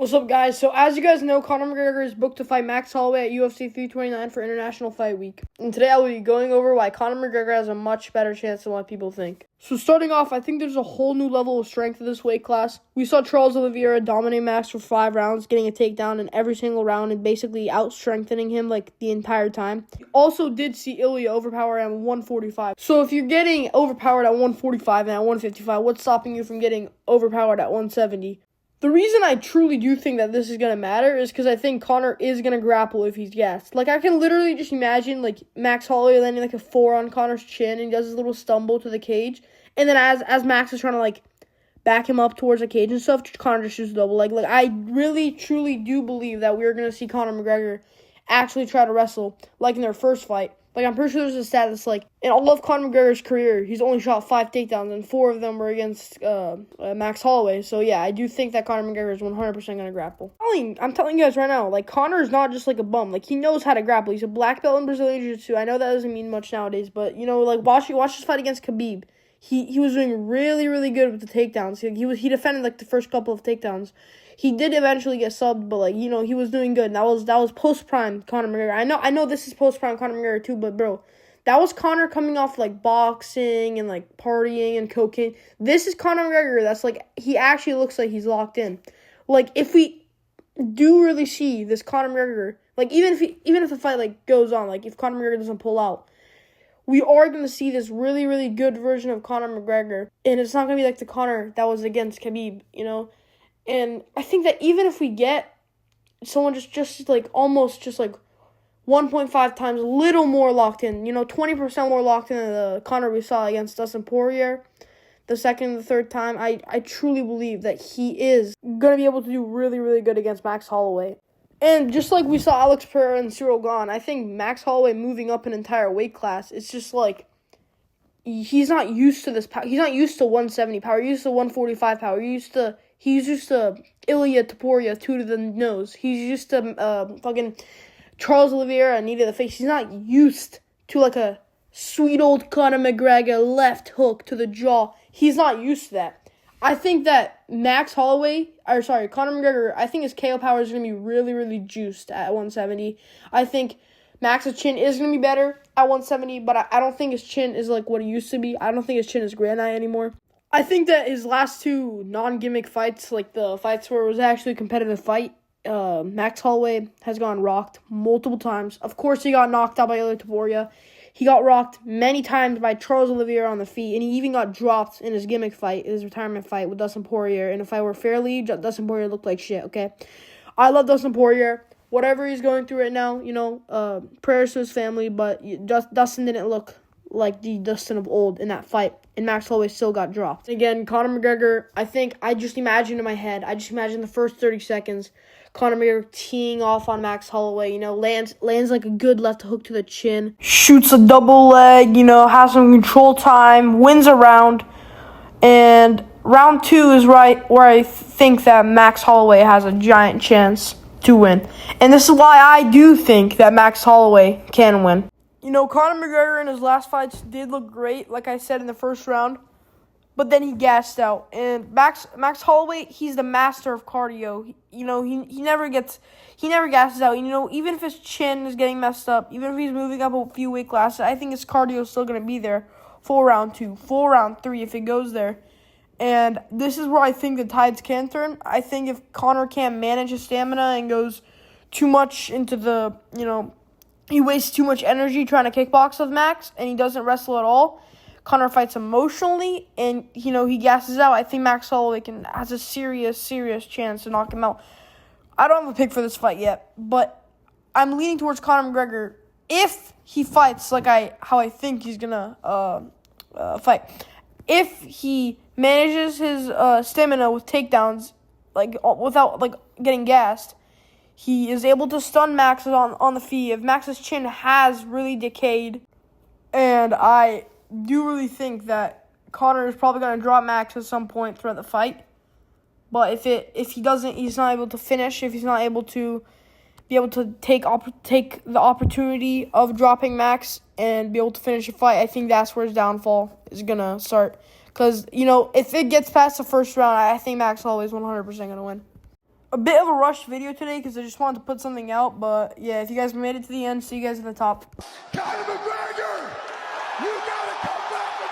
What's up, guys? So, as you guys know, Conor McGregor is booked to fight Max Holloway at UFC 329 for International Fight Week. And today I will be going over why Conor McGregor has a much better chance than what people think. So, starting off, I think there's a whole new level of strength in this weight class. We saw Charles Oliveira dominate Max for 5 rounds, getting a takedown in every single round and basically out-strengthening him like the entire time. We also did see Ilya overpower him at 145. So, if you're getting overpowered at 145 and at 155, what's stopping you from getting overpowered at 170? The reason I truly do think that this is going to matter is because I think Conor is going to grapple if he's gassed. Like, I can literally just imagine, like, Max Holloway landing, like, a 4 on Conor's chin, and he does his little stumble to the cage. And then as Max is trying to, like, back him up towards the cage and stuff, Conor just shoots a double leg. Like, I really, truly do believe that we're going to see Conor McGregor actually try to wrestle, like in their first fight. Like, I'm pretty sure there's a stat that's like, in all of Conor McGregor's career, he's only shot 5 takedowns, and 4 of them were against Max Holloway. So, yeah, I do think that Conor McGregor is 100% going to grapple. I'm telling you guys right now, like, Conor is not just like a bum. Like, he knows how to grapple. He's a black belt in Brazilian Jiu-Jitsu. I know that doesn't mean much nowadays, but, you know, like, watch his fight against Khabib. He was doing really, really good with the takedowns. He defended, like, the first couple of takedowns. He did eventually get subbed, but, like, you know, he was doing good. And that was post-prime Conor McGregor. I know this is post-prime Conor McGregor too, but, bro, that was Conor coming off, like, boxing and, like, partying and cocaine. This is Conor McGregor that's, like, he actually looks like he's locked in. Like, if we do really see this Conor McGregor, like, even if the fight, like, goes on, like, if Conor McGregor doesn't pull out, we are going to see this really, really good version of Conor McGregor. And it's not going to be like the Conor that was against Khabib, you know? And I think that even if we get someone just like almost just like 1.5 times a little more locked in, you know, 20% more locked in than the Conor we saw against Dustin Poirier the second and the third time, I truly believe that he is going to be able to do really, really good against Max Holloway. And just like we saw Alex Pereira and Cyril Gane, I think Max Holloway moving up an entire weight class, it's just like he's not used to this power. He's not used to 170 power. He's used to 145 power. He's used to Ilya Topuria 2 to the nose. He's used to fucking Charles Oliveira knee to the face. He's not used to like a sweet old Conor McGregor left hook to the jaw. He's not used to that. I think that Conor McGregor, I think his KO power is going to be really, really juiced at 170. I think Max's chin is going to be better at 170, but I don't think his chin is like what it used to be. I don't think his chin is granite anymore. I think that his last 2 non-gimmick fights, like the fights where it was actually a competitive fight, Max Holloway has gone rocked multiple times. Of course, he got knocked out by Ilya Topuria. He got rocked many times by Charles Oliveira on the feet, and he even got dropped in his gimmick fight, his retirement fight with Dustin Poirier. And if I were fairly, Dustin Poirier looked like shit, okay? I love Dustin Poirier. Whatever he's going through right now, you know, prayers to his family, but Dustin didn't look like the Dustin of old in that fight, and Max Holloway still got dropped. Again, Conor McGregor, I just imagine in my head, the first 30 seconds, Conor McGregor teeing off on Max Holloway, you know, lands like a good left hook to the chin, shoots a double leg, you know, has some control time, wins a round, and round 2 is right where I think that Max Holloway has a giant chance to win. And this is why I do think that Max Holloway can win. You know, Conor McGregor in his last fights did look great, like I said in the first round, but then he gassed out. And Max Holloway, he's the master of cardio. You know, he never gasses out. You know, even if his chin is getting messed up, even if he's moving up a few weight classes, I think his cardio is still going to be there for round 2, for round 3 if it goes there. And this is where I think the tides can turn. I think if Conor can't manage his stamina and goes too much into the, you know, he wastes too much energy trying to kickbox with Max and he doesn't wrestle at all, Conor fights emotionally and, you know, he gasses out. I think Max Holloway has a serious chance to knock him out. I don't have a pick for this fight yet, but I'm leaning towards Conor McGregor if he fights like how I think he's gonna fight. If he manages his stamina with takedowns, like without like getting gassed, he is able to stun Max on the feet. If Max's chin has really decayed, and I do really think that Conor is probably going to drop Max at some point throughout the fight. But if he doesn't, he's not able to finish. If he's not able to take the opportunity of dropping Max and be able to finish a fight, I think that's where his downfall is going to start. Because, you know, if it gets past the first round, I think Max Holloway is 100% going to win. a bit of a rushed video today because I just wanted to put something out. But yeah, if you guys made it to the end, see you guys at the top. Conor McGregor, you gotta come back.